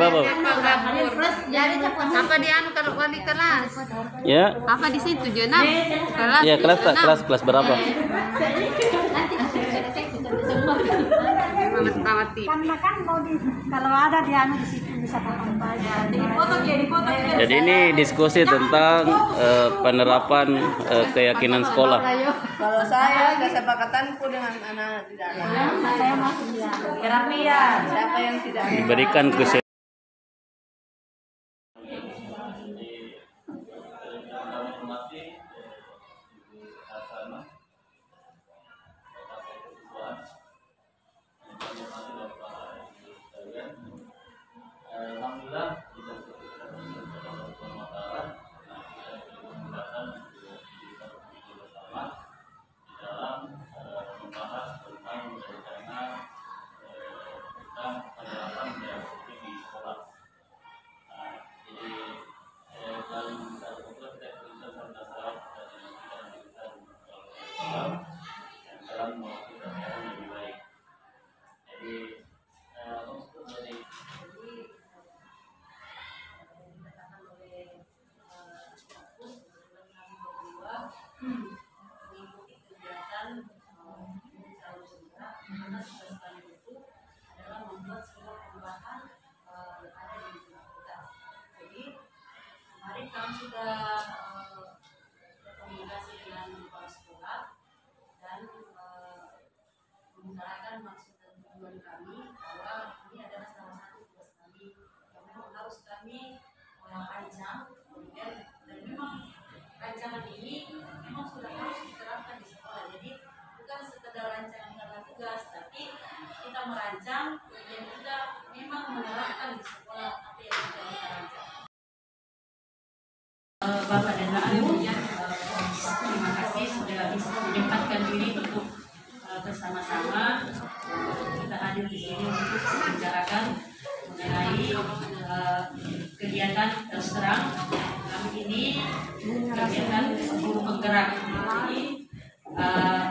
apa? Apa dia anu kalau wali kelas? Ya. Apa di situ Jona? Kelas. Ya, kelas berapa? Karena kan mau kalau ada di anu di situ bisa kapan saja. Jadi ini diskusi tentang penerapan keyakinan sekolah. Kalau saya kesepakatanku dengan anak-anak tidak ada. Saya masuk ya. Kerapian, siapa yang tidak Diberikan ke Alhamdulillah kita bersama di dalam membahas tentang rencana tentang penerapan PSBB di sekolah. Jadi dalam kita bisa serta dari kita dalam melakukan yang lebih baik. Jadi untuk dari mengikuti kegiatan karena tugas itu adalah membuat sebuah perubahan ada di lingkungan kita. Jadi kemarin kami sudah berkomunikasi dengan kepala sekolah dan mengutarakan maksud dan tujuan kami bahwa ini adalah salah satu tugas kami yang memang harus kami rancang dan memang rancangan ini memang sudah harus diterapkan di sekolah. Jadi bukan sekedar rancangan karena tugas, tapi kita merancang dan kita memang menerapkan di sekolah apa yang sudah kita rancang. Bapak dan Ibu, terima kasih sudah bisa menyempatkan diri untuk bersama-sama kita hadir di sini untuk membicarakan mengenai kegiatan terus terang kami ini kegiatan guru penggerak. Jadi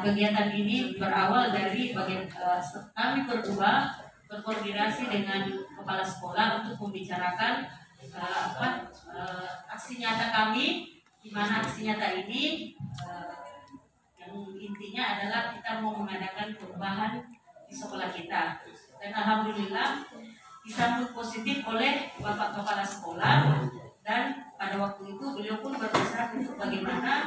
kegiatan ini berawal dari kami berdua berkoordinasi dengan kepala sekolah untuk membicarakan aksi nyata kami, di mana aksi nyata ini yang intinya adalah kita mau mengadakan perubahan di sekolah kita. Dan alhamdulillah disambut positif oleh Bapak Kepala Sekolah, dan pada waktu itu beliau pun berpesan untuk bagaimana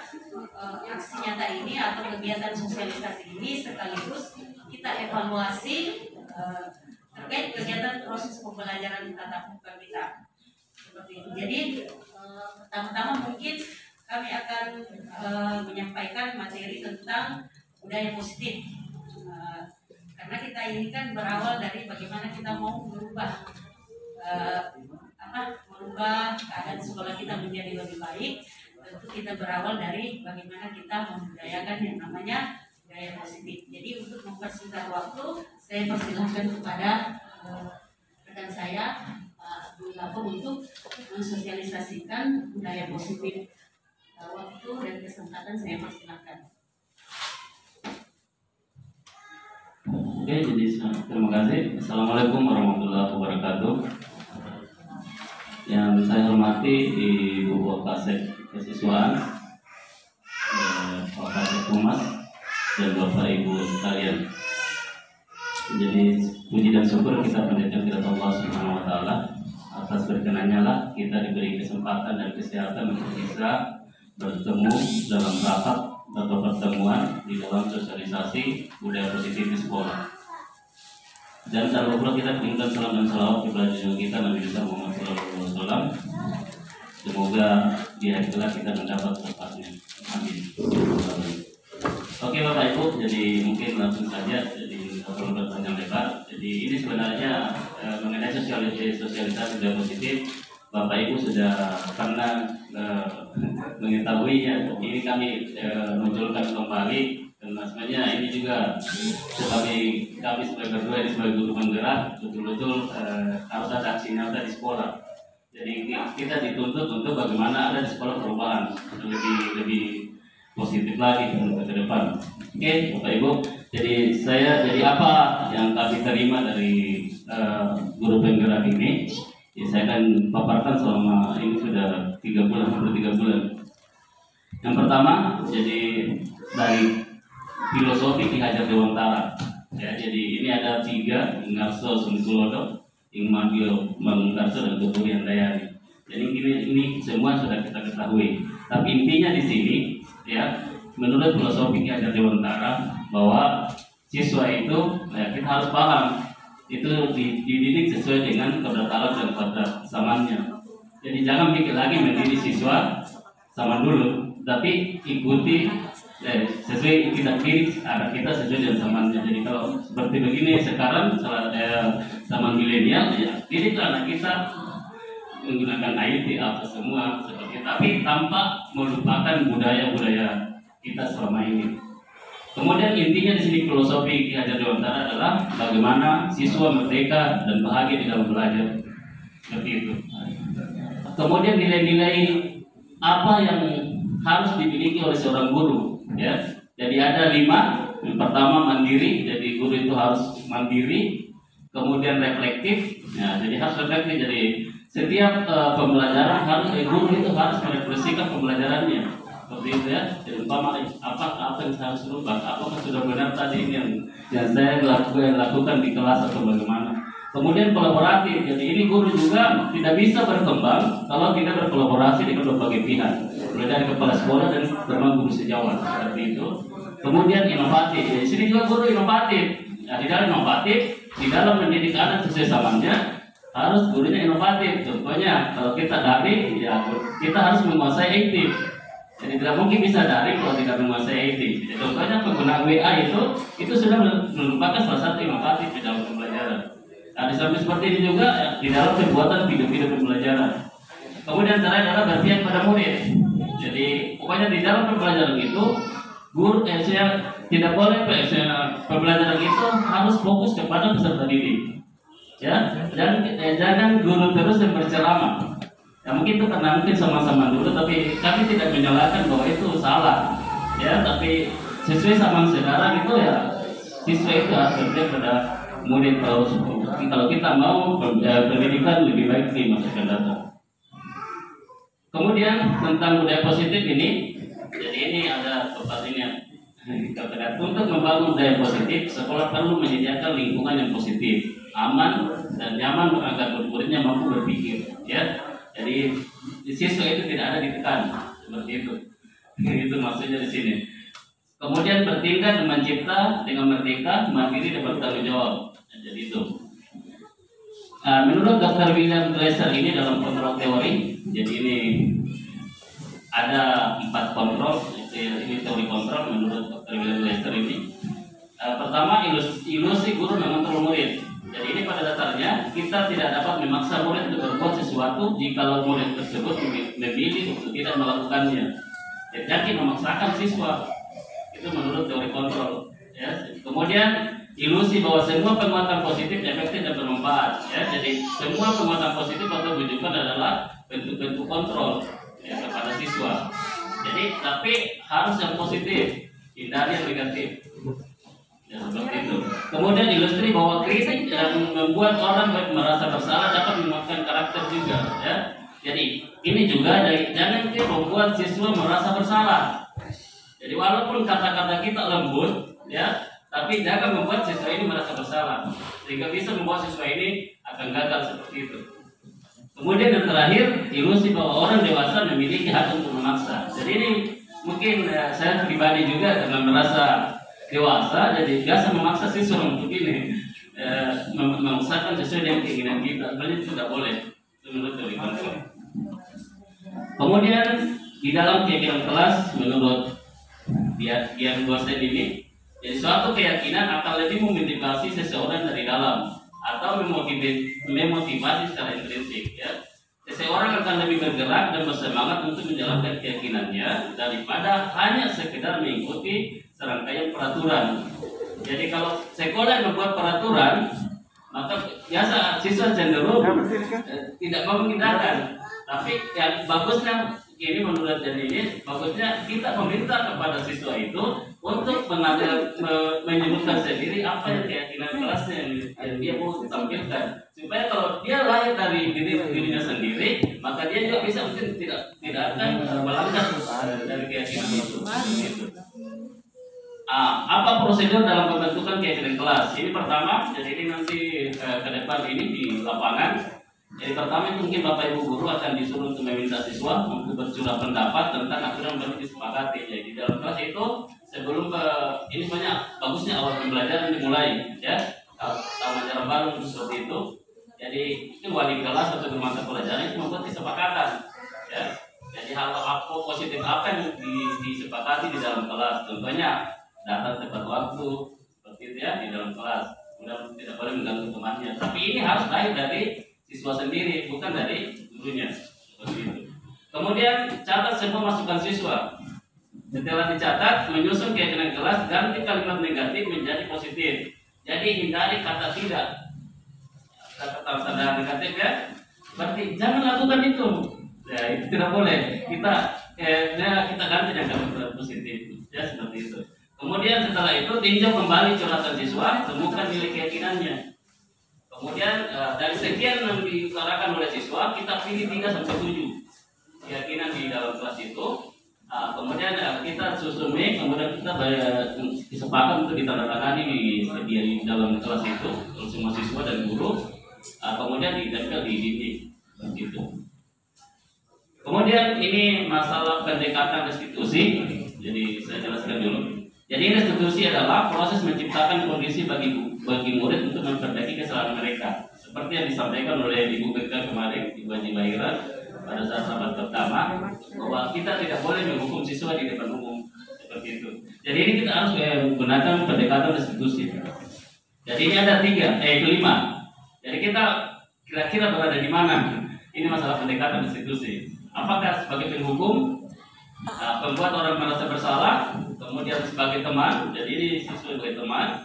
aksi nyata ini atau kegiatan sosialisasi ini sekaligus kita evaluasi terkait kegiatan proses pembelajaran tatap muka kita. Seperti itu. Jadi pertama-tama mungkin kami akan menyampaikan materi tentang budaya positif. Karena kita ini kan berawal dari bagaimana kita mau merubah keadaan sekolah kita menjadi lebih baik. Tentu kita berawal dari bagaimana kita membudayakan yang namanya budaya positif. Jadi untuk mempersingkat waktu, saya persilahkan kepada rekan saya Pak Dwi Lapor untuk mensosialisasikan budaya positif. Waktu dan kesempatan saya persilahkan. Oke, jadi terima kasih. Assalamualaikum warahmatullahi wabarakatuh. Yang saya hormati Ibu Wakasek Kesiswaan, Wakasek Humas, dan Bapak Ibu sekalian. Jadi puji dan syukur kita panjatkan kepada Allah Subhanahu Wa Taala atas berkenannya lah kita diberi kesempatan dan kesehatan untuk bisa bertemu dalam rapat atau pertemuan di dalam sosialisasi budaya positif di sekolah. Dan tak lupa kita kirimkan salam dan salawat kepada junjungan kita Nabi Muhammad SAW. Semoga di hari kelak kita mendapat berkatnya. Amin. Oke Bapak Ibu, jadi mungkin langsung saja. Jadi kalau bertanya lebar. Jadi ini sebenarnya mengenai sosialisasi budaya positif. Bapak Ibu sudah pernah mengetahui ya. Ini kami munculkan kembali. Dan sebenarnya ini juga kami sebagai berdua ini sebagai guru penggerak betul-betul harus ada aksi nyata di sekolah. Jadi kita dituntut untuk bagaimana ada di sekolah perubahan lebih positif lagi ke depan. Oke, Bapak Ibu. Jadi apa yang kami terima dari guru penggerak ini? Ya, saya akan paparkan selama ini sudah 3 bulan, hampir 3 bulan. Yang pertama, jadi dari filosofi Ki Hajar Dewantara. Ya, jadi ini ada 3, Ingarso Sungkulodo, Ingmadio Mangungarso, dan Tuturian Dayani. Jadi ini semua sudah kita ketahui. Tapi intinya di sini, ya, menurut filosofi Ki Hajar Dewantara bahwa siswa itu, ya, kita harus paham itu dididik sesuai dengan kodrat alam dan kodrat zamannya. Jadi jangan pikir lagi mendidik siswa zaman dulu, tapi ikuti sesuai kita didik anak kita sesuai dengan zamannya. Jadi kalau seperti begini sekarang zaman milenial, ya didiklah anak kita menggunakan IT apa semua seperti, tapi tanpa melupakan budaya-budaya kita selama ini. Kemudian intinya di sini filosofi Ki Hajar Dewantara adalah bagaimana siswa merdeka dan bahagia di dalam belajar, seperti itu. Kemudian nilai-nilai apa yang harus dimiliki oleh seorang guru, ya. Jadi ada 5. Yang pertama mandiri, jadi guru itu harus mandiri. Kemudian reflektif, ya, jadi harus reflektif. Jadi setiap pembelajaran guru itu harus merefleksikan pembelajarannya. Seperti itu, ya. Jadi umpama apa yang saya harus rubah, apakah sudah benar tadi ini yang saya lakukan di kelas atau bagaimana. Kemudian kolaboratif, jadi ini guru juga tidak bisa berkembang kalau tidak berkolaborasi dengan berbagai pihak, mulai dari kepala sekolah dan teman guru sejawat, seperti itu. Kemudian inovatif, jadi sini juga guru inovatif. Nah, di dalam inovatif, di dalam mendidik anak sesuai zamannya, harus gurunya inovatif. Contohnya kalau kita daring, ya kita harus menguasai IT. Jadi tidak mungkin bisa daring kalau tidak menguasai IT. Jadi, contohnya penggunaan WA itu sudah merupakan salah satu inovatif di dalam pembelajaran. Nah, di samping seperti ini juga, ya, di dalam pembuatan video-video pembelajaran. Kemudian terakhir adalah berpihak pada murid. Jadi pokoknya di dalam pembelajaran itu guru tidak boleh pembelajaran itu harus fokus kepada peserta didik. Ya, dan jangan guru terus yang berceramah. Ya mungkin itu karena mungkin sama-sama dulu, tapi kami tidak menyalahkan bahwa itu salah. Ya, tapi sesuai zaman sekarang itu, ya siswa itu harus berpihak pada murid. Kalau kita mau pendidikan lebih baik di masa akan datang. Kemudian tentang budaya positif ini, jadi ini ada pertanyaan. Untuk membangun budaya positif, sekolah perlu menyediakan lingkungan yang positif, aman dan nyaman agar murid-muridnya mampu berpikir. Ya, jadi siswa itu tidak ada ditekan, seperti itu. Itu maksudnya di sini. Kemudian bertindak dan mencipta dengan merdeka, mandiri dan bertanggung jawab. Jadi itu. Menurut Dr. William Glasser ini dalam kontrol teori, jadi ini ada 4 kontrol. Ini teori kontrol menurut Dr. William Glasser ini. Pertama, ilusi guru mengontrol murid. Jadi ini pada dasarnya kita tidak dapat memaksa murid untuk berbuat sesuatu jika murid tersebut memilih untuk tidak melakukannya. Jadi jangan memaksakan siswa. Itu menurut teori kontrol. Ya. Kemudian ilusi bahwa semua penguatan positif efektif dan bermanfaat. Ya. Jadi semua penguatan positif atau bujukan adalah bentuk-bentuk kontrol, ya, kepada siswa. Jadi tapi harus yang positif, hindari yang negatif. Ya, seperti itu. Kemudian ilustrasi bahwa kritik yang membuat orang merasa bersalah dapat menguatkan karakter juga. Ya. Jadi ini juga jangan kita membuat siswa merasa bersalah. Jadi walaupun kata-kata kita lembut, ya, tapi jangan membuat siswa ini merasa bersalah, sehingga bisa membuat siswa ini akan gagal seperti itu. Kemudian yang terakhir, ilusi bahwa orang dewasa memiliki hak untuk memaksa. Jadi ini mungkin saya pribadi juga dengan merasa dewasa, jadi biasa memaksa siswa untuk ini memaksakan sesuai dengan keinginan kita. Sebenarnya itu tidak boleh. Itu menurut teori kontrol. Kemudian di dalam keyakinan kelas menurut Dian Gosen ini, jadi suatu keyakinan akan lebih memotivasi seseorang dari dalam atau memotivasi secara intrinsik. Ya. Seseorang akan lebih bergerak dan bersemangat untuk menjalankan keyakinannya daripada hanya sekedar mengikuti serangkaian peraturan. Jadi kalau sekolah membuat peraturan, maka biasa siswa cenderung tidak mau mengindahkan. Tapi yang bagusnya ini menurut dan ini bagusnya kita meminta kepada siswa itu untuk menyebutkan sendiri apa yang keyakinan kelasnya yang dia mau tampilkan, supaya kalau dia lahir dari dirinya sendiri, maka dia juga bisa mungkin tidak akan melanggar dari keyakinan itu. Gitu. Apa prosedur dalam pembentukan keyakinan kelas? Ini pertama, jadi ini nanti ke depan ini di lapangan. Jadi pertama mungkin Bapak Ibu guru akan disuruh untuk meminta siswa untuk bercurah pendapat tentang aturan yang disepakati. Jadi di dalam kelas itu sebelum ini banyak bagusnya awal pembelajaran dimulai, ya, sama cara baru seperti itu. Jadi itu wali kelas atau mata pelajaran itu membuat kesepakatan, ya. Jadi hal apa positif apa yang disepakati di dalam kelas, contohnya datang tepat waktu, seperti itu ya di dalam kelas. Kemudian tidak boleh mengganggu temannya. Tapi ini harus lahir dari siswa sendiri, bukan dari gurunya, seperti itu. Kemudian catat semua masukan siswa. Setelah dicatat, menyusun keyakinan kelas, ganti kalimat negatif menjadi positif. Jadi hindari kata tidak, kata negatif ya. Berarti jangan lakukan itu. Ya, itu tidak boleh. Kita ganti dengan kalimat positif. Ya, seperti itu. Kemudian setelah itu tinjau kembali curhatan siswa, temukan nilai keyakinannya. Kemudian dari sekian yang diutarakan oleh siswa, kita pilih 3-7 keyakinan di dalam kelas itu. Kemudian kita susun, kemudian kita sepakat untuk ditandatangani di dalam kelas itu oleh semua siswa dan guru. Kemudian ditempel di dinding, begitu. Kemudian ini masalah pendekatan restitusi. Jadi saya jelaskan dulu. Jadi restitusi adalah proses menciptakan kondisi bagi murid untuk memperbaiki kesalahan mereka. Seperti yang disampaikan oleh Ibu BK kemarin, Ibu Haji Mahira, pada saat rapat pertama, bahwa kita tidak boleh menghukum siswa di depan umum, seperti itu. Jadi ini kita harus menggunakan pendekatan restitusi. Jadi ini ada 5. Jadi kita kira-kira berada di mana? Ini masalah pendekatan restitusi. Apakah sebagai penghukum, membuat orang merasa bersalah, kemudian sebagai teman, jadi ini siswa sebagai teman,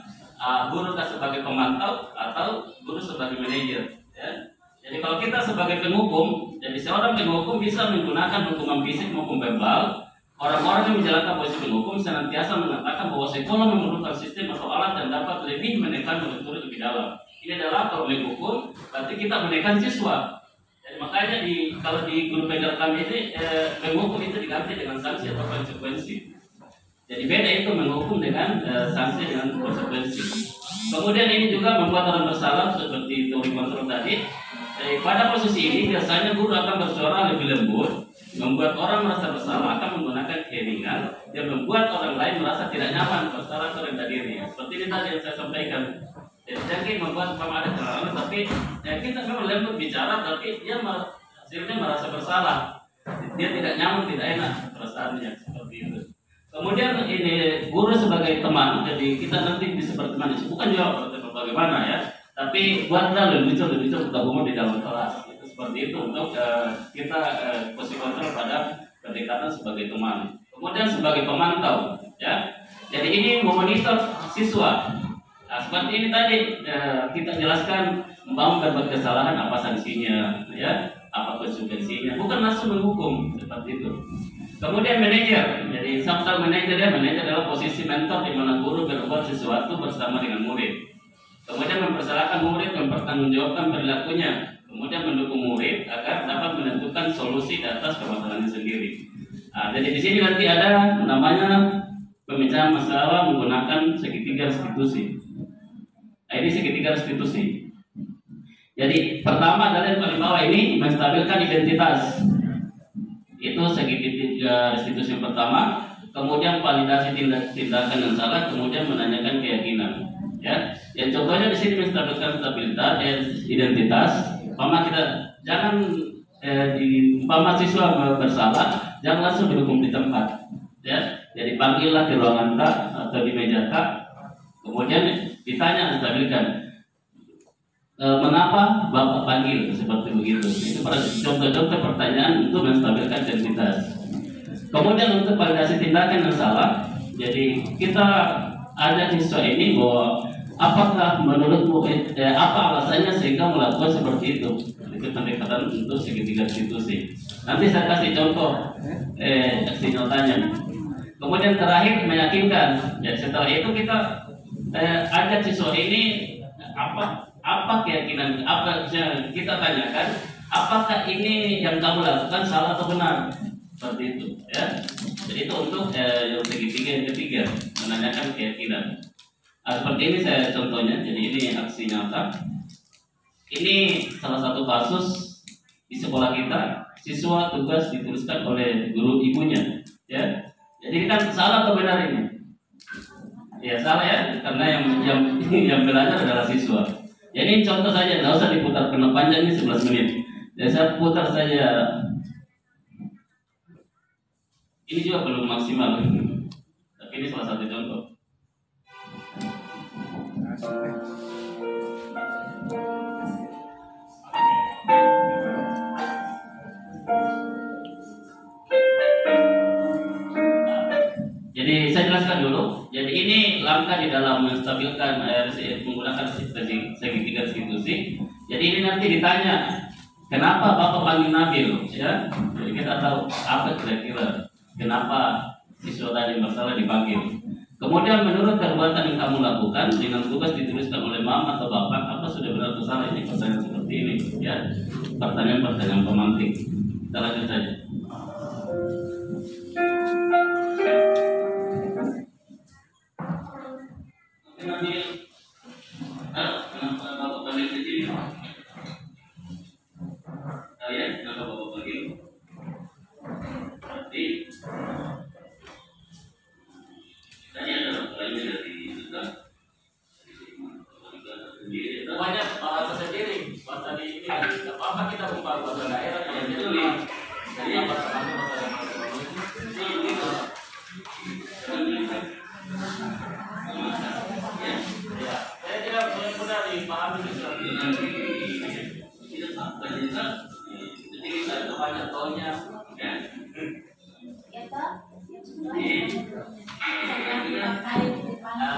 guru sebagai pemantau, atau guru sebagai manajer. Ya. Jadi kalau kita sebagai penghukum, jadi seorang penghukum bisa menggunakan hukuman fisik maupun verbal. Orang-orang yang menjalankan posisi penghukum senantiasa mengatakan bahwa sekolah memerlukan sistem atau alat yang dapat lebih menekan murid-murid lebih dalam. Ini adalah kalau menghukum, berarti kita menekan siswa. Jadi makanya kalau di guru belajar kami ini menghukum itu diganti dengan sanksi atau konsekuensi. Jadi beda itu menghukum dengan sanksi dengan konsekuensi. Kemudian ini juga membuat orang bersalah seperti teori kontrol tadi. Pada posisi ini biasanya guru akan bersuara lebih lembut, membuat orang merasa bersalah, akan menggunakan keringan dan membuat orang lain merasa tidak nyaman bersalah atau rendah diri. Seperti ini tadi yang saya sampaikan. Jadi membuat ada celana, tapi kita memang lembut bicara, tapi dia hasilnya merasa bersalah. Dia tidak nyaman, tidak enak perasaannya seperti itu. Kemudian ini guru sebagai teman, jadi kita nanti bisa berteman, bukan jawab bagaimana ya, tapi buatlah lebih kita umum di dalam kelas. Itu seperti itu untuk kita posisi kontrol pada pendekatan sebagai teman. Kemudian sebagai pemantau, ya. Jadi ini memonitor siswa. Nah, seperti ini tadi kita jelaskan membangun berbagai kesalahan apa sanksinya, ya, apa konsekuensinya, bukan langsung menghukum seperti itu. Kemudian manajer, jadi samtal manajer adalah posisi mentor di mana guru berbuat sesuatu bersama dengan murid. Kemudian mempersilahkan murid mempertanggungjawabkan perilakunya, kemudian mendukung murid agar dapat menentukan solusi atas permasalahannya sendiri. Nah, jadi di sini nanti ada namanya pemecahan masalah menggunakan segitiga restitusi. Ini segitiga restitusi. Jadi pertama adalah yang paling bawah ini menstabilkan identitas. Itu segitiga restitusi yang pertama. Kemudian validasi tindakan yang salah. Kemudian menanyakan keyakinan. Ya, yang contohnya di sini menstabilkan stabilitas, identitas. Umpama kita jangan umpama siswa bersalah, jangan langsung dihukum di tempat. Ya, jadi panggillah di ruangan tak atau di meja tak. Kemudian ditanya, stabilkan, mengapa Bapak panggil seperti begitu. Itu contoh-contoh pertanyaan untuk menstabilkan identitas. Kemudian untuk validasi tindakan yang salah, jadi kita ada siswa ini bahwa apakah menurutmu apa alasannya sehingga melakukan seperti itu. itu pendekatan untuk segitiga institusi. Nanti saya kasih contoh aksi nyatanya. Kemudian terakhir meyakinkan. Ya, setelah itu kita ajak siswa ini apa keyakinan, apa kita tanyakan, apakah ini yang kamu lakukan salah atau benar, seperti itu ya. Jadi itu untuk yang segitiga yang ketiga, menanyakan keyakinan. Seperti ini saya contohnya. Jadi ini aksi nyata. Ini salah satu kasus di sekolah kita, siswa tugas dituliskan oleh guru ibunya ya. Jadi kan salah atau benar ini? Ya salah ya, karena yang belajar adalah siswa. Jadi contoh saja, nggak usah diputar karena panjang ini 11 menit. Jadi saya putar saja. Ini juga belum maksimal, tapi ini salah satu contoh. Jadi saya jelaskan dulu. Jadi ini langkah di dalam menstabilkan menggunakan segitiga institusi. Jadi ini nanti ditanya, kenapa Bapak panggil Nabil? Ya, jadi kita tahu apa kira-kira kenapa siswa tadi bersalah dipanggil. Kemudian menurut perbuatan yang kamu lakukan dengan tugas dituliskan oleh mama atau bapak, apa sudah benar atau salah? Ini pertanyaan seperti ini, ya. Pertanyaan pemantik. Kita lanjut saja. Kenapa Bapak panggil ke sini? Ya, kenapa Bapak panggil? Berarti tadi ada lainnya dari kita. Banyak bahasa sendiri, bahasa di ini apa kita buka bahasa daerah yang ditulis. Jadi yang bahasa saya tidak benar-benar dipahami sesuatu tidak sampai jadi kita banyak tahunya ya.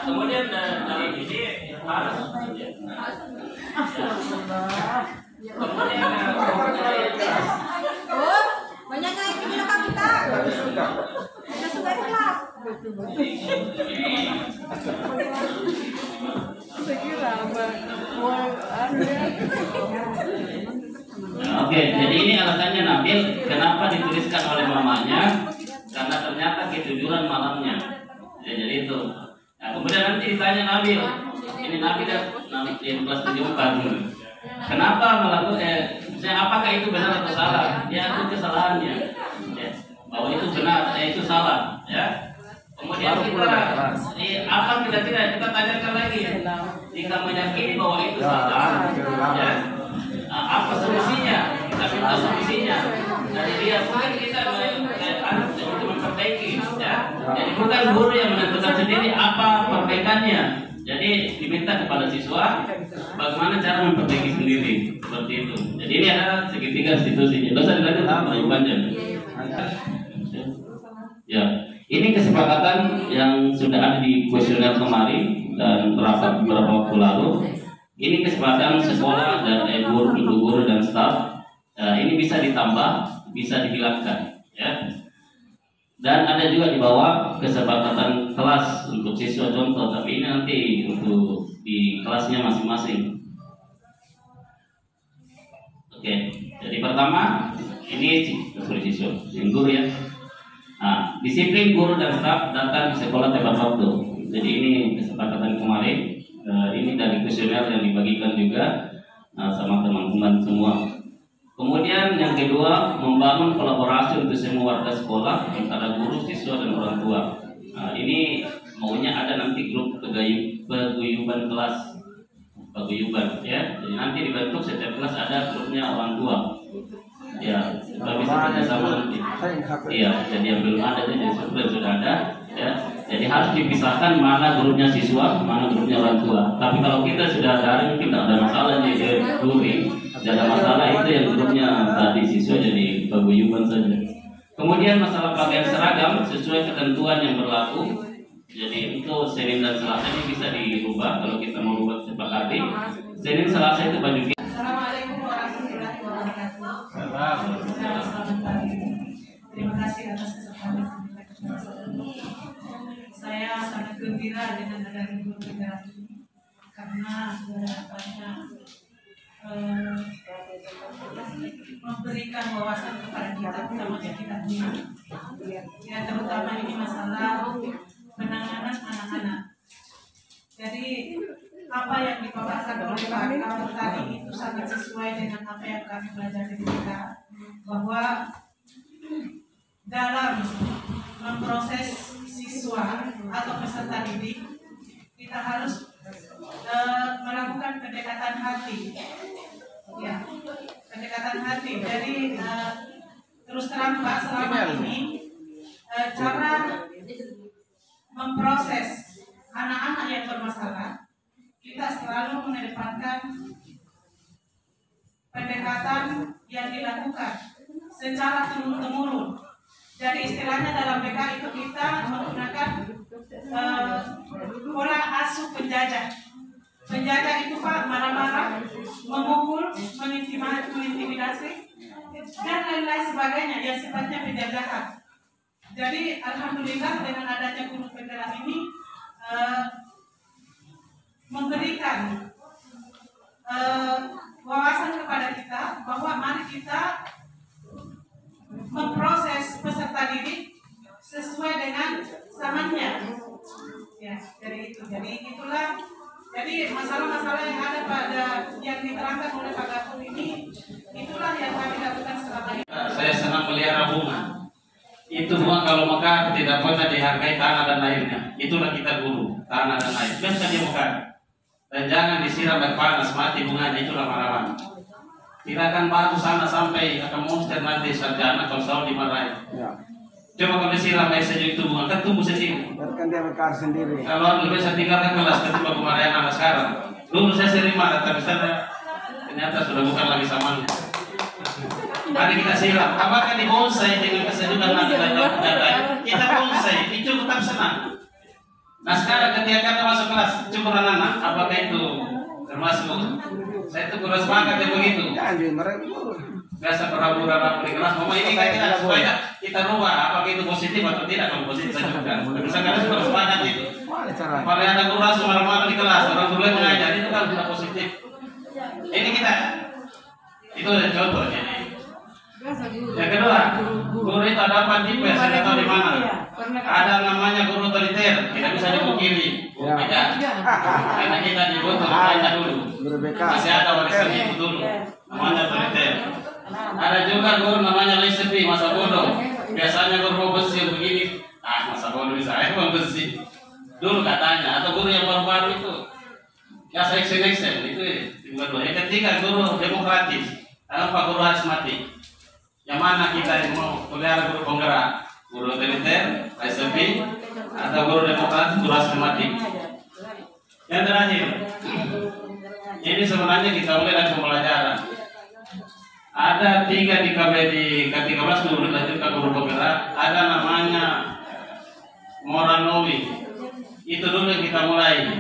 Kemudian dari ini harus kemudian banyak yang di belakang kita. Kita sudah di kelas. Oke, jadi ini alasannya Nabil kenapa dituliskan oleh mamanya, karena ternyata kejujuran malamnya. Ya, jadi itu. Nah, kemudian nanti ditanya Nabil, ini Nabil yang kelas 74. Kenapa melakukan? Apakah itu benar atau salah? Ya, itu kesalahannya. Ya, bahwa itu benar, itu salah. Ya. Kemudian apa kira-kira kita tanyakan lagi? Jika meyakini bahwa itu salah, ya, apa solusinya? Kita minta solusinya dari dia. Mungkin kita untuk memperbaiki, ya. Jadi bukan guru yang menentukan sendiri apa perbaikannya. Jadi diminta kepada siswa bagaimana cara memperbaiki sendiri, seperti itu. Jadi ini adalah segitiga institusinya. Dosa dilanjut lebih panjang. Ya, ini kesepakatan yang sudah ada di kuesioner kemarin dan rapat beberapa waktu lalu. Ini kesepakatan sekolah dan guru dan staf. Ini bisa ditambah, bisa dihilangkan, ya. Dan ada juga di bawah kesepakatan kelas untuk siswa contoh, tapi ini nanti untuk di kelasnya masing-masing. Oke, jadi pertama ini siswa, yang guru ya. Nah, disiplin guru dan staf datang di sekolah tepat waktu. Jadi ini kesepakatan kemarin. Ini dari kuesioner yang dibagikan juga sama teman-teman semua. Kemudian yang kedua, membangun kolaborasi untuk semua warga sekolah antara guru, siswa, dan orang tua. Nah, ini maunya ada nanti grup paguyuban kelas, paguyuban, ya. Jadi nanti dibentuk setiap kelas ada grupnya orang tua. Ya, kita bisa kerjasama nanti. Iya, jadi yang belum ada jadi sudah ada, ya. Jadi harus dipisahkan mana grupnya siswa, mana grupnya orang tua. Tapi kalau kita sudah daring, mungkin tidak ada masalah di luring. Tidak ada masalah itu yang grupnya tadi siswa jadi paguyuban saja. Kemudian masalah pakaian seragam sesuai ketentuan yang berlaku. Jadi untuk Senin dan Selasa ini bisa dirubah kalau kita mau rubah sepakati. Senin Selasa itu baju. Assalamualaikum warahmatullahi wabarakatuh. dengan adanya guru penggerak ini karena harapannya memberikan wawasan kepada kita terutama kita guru, ya terutama ini masalah penanganan anak-anak. Jadi apa yang dipaparkan oleh Pak Akmal tadi itu sangat sesuai dengan apa yang kami pelajari di kita, bahwa dalam memproses siswa atau peserta didik kita harus melakukan pendekatan hati, ya, pendekatan hati. Jadi terus terang Pak, selama ini cara memproses anak-anak yang bermasalah kita selalu mengedepankan pendekatan yang dilakukan secara turun-temurun. Jadi istilahnya dalam BK itu kita menggunakan pola asuh penjajah. Penjajah itu Pak marah-marah, memukul, mengintimidasi, dan lain-lain sebagainya yang sifatnya penjajahan. Jadi alhamdulillah dengan adanya guru penggerak ini memberikan wawasan kepada kita bahwa mari kita memproses peserta didik sesuai dengan zamannya. Ya, dari itu. Jadi masalah-masalah yang ada pada yang diterangkan oleh Pak Gafur ini, itulah yang kami lakukan selama ini. Saya senang melihara bunga. Itu bunga kalau mekar tidak pernah dihargai tanah dan airnya. Itulah kita guru, tanah dan air. Biasa dia mekar. Dan jangan disiram air panas, mati bunganya, itulah marawan. Tidak akan bagus sana sampai akan monster nanti sarjana kalau selalu dimarahin. Ya. Coba kalau disiram air sejuk itu bunga, kan tumbuh sendiri. Biarkan dia mekar sendiri. Kalau lebih saya tinggalkan kelas ketimbang kemarahan anak sekarang. Dulu saya sering marah, tapi saya ternyata sudah bukan lagi samanya. Mari kita siram. Apakah di bonsai dengan kesejukan nanti dan kita bonsai, itu tetap senang. Nah sekarang ketika kita masuk kelas cukur anak-anak, apakah itu termasuk? Saya itu kurang semangat ya begitu. Jangan mereka. Biasa perabu-rabu di kelas. Mama ini kita supaya kita rubah apakah itu positif atau tidak. Kalau positif saya juga. Misalkan kurang semangat itu. Kalau ada guru langsung marah-marah di kelas, orang dulu yang mengajar itu kan tidak positif. Ini kita itu ada contoh jadi. Yang kedua, guru itu ada apa tipe? Saya tidak tahu di mana. Ada namanya guru otoriter, tidak bisa dipungkiri. Tidak. Karena kita dibutuh banyak dulu. Masih ada warisan itu dulu. Namanya otoriter. Ada juga guru namanya lesepi, masa bodoh. Biasanya guru mau bersih begini. Masa bodoh bisa mau bersih. Dulu katanya. Atau guru yang baru-baru itu. Ya seleksi itu. Yang ketiga guru demokratis. Apa guru harus mati? Yang mana kita yang mau pelihara guru penggerak, guru otoriter, SFP, atau guru demokratis, guru harus mati. Yang terakhir, ini sebenarnya kita mulai dari pembelajaran. Ada 3 di K13 dulu dilanjutkan guru penggerak. Ada namanya Moranowi. Itu dulu yang kita mulai.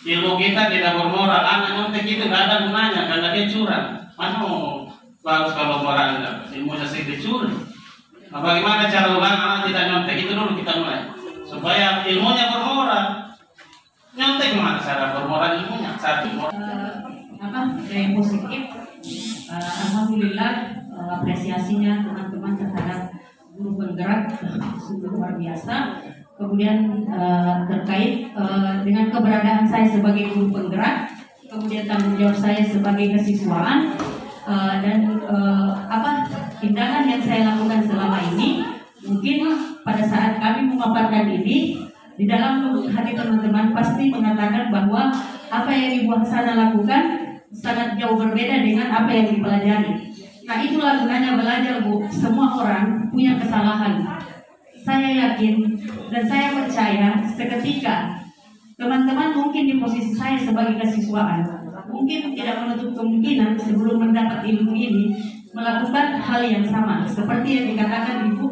Ilmu kita tidak bermoral. Anak nyontek itu tidak ada gunanya karena dia curang. Mana mau bagus kalau moral ilmunya sendiri dicuri. Nah, bagaimana cara ulang anak tidak nyontek itu dulu kita mulai supaya ilmunya bermoral. Nyontek mana cara bermoral ilmunya? Satu yang positif. Alhamdulillah apresiasinya teman-teman terhadap guru penggerak sungguh luar biasa. Kemudian terkait dengan keberadaan saya sebagai guru penggerak, kemudian tanggung jawab saya sebagai kesiswaan. Dan tindakan yang saya lakukan selama ini mungkin pada saat kami memaparkan ini di dalam hati teman-teman pasti mengatakan bahwa apa yang Ibu Hasanah lakukan sangat jauh berbeda dengan apa yang dipelajari. Nah itulah gunanya belajar Bu. Semua orang punya kesalahan. Saya yakin dan saya percaya seketika teman-teman mungkin di posisi saya sebagai kesiswaan mungkin tidak menutup kemungkinan sebelum mendapat ilmu ini melakukan hal yang sama seperti yang dikatakan Ibu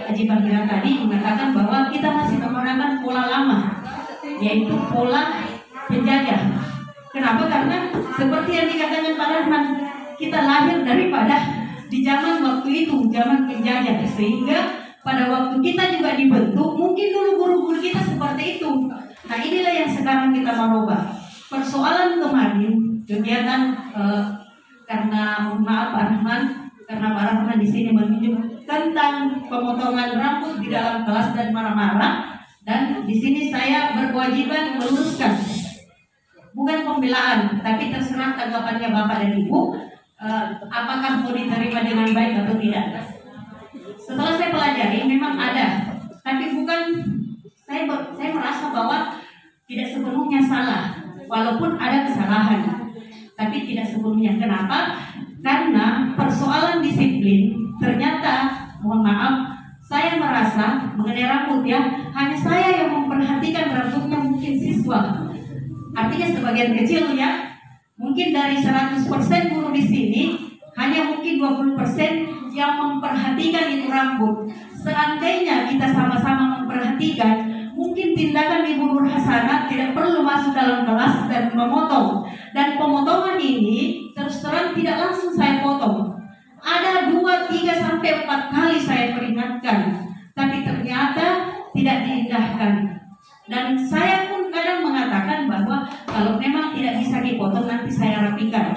Haji Bahira tadi mengatakan bahwa kita masih menggunakan pola lama yaitu pola penjajah. Kenapa? Karena seperti yang dikatakan Pak Rahman, kita lahir daripada di zaman waktu itu, zaman penjajah, sehingga pada waktu kita juga dibentuk, mungkin dulu guru-guru kita seperti itu. Nah inilah yang sekarang kita mau rubah. Persoalan kemarin kegiatan karena maaf Pak Rahman, karena Pak Rahman di sini menunjuk tentang pemotongan rambut di dalam kelas dan marah-marah, dan di sini saya berkewajiban meluruskan, bukan pembelaan, tapi terserah tanggapannya Bapak dan Ibu, apakah mau diterima dengan baik atau tidak. Setelah saya pelajari memang ada, tapi bukan saya merasa bahwa tidak sepenuhnya salah, walaupun ada kesalahan, tapi tidak sepenuhnya. Kenapa? Karena persoalan disiplin ternyata, mohon maaf, saya merasa mengenai rambut ya, hanya saya yang memperhatikan rambutnya mungkin siswa. Artinya sebagian kecil ya, mungkin dari 100% guru di sini hanya mungkin 20% yang memperhatikan itu rambut. Seandainya kita sama-sama memperhatikan, mungkin tindakan Ibu Nur Hasanah tidak perlu masuk dalam kelas dan memotong. Dan pemotongan ini terus terang tidak langsung saya potong. Ada 2, 3, sampai 4 kali saya peringatkan, tapi ternyata tidak diindahkan. Dan saya pun kadang mengatakan bahwa kalau memang tidak bisa dipotong nanti saya rapikan.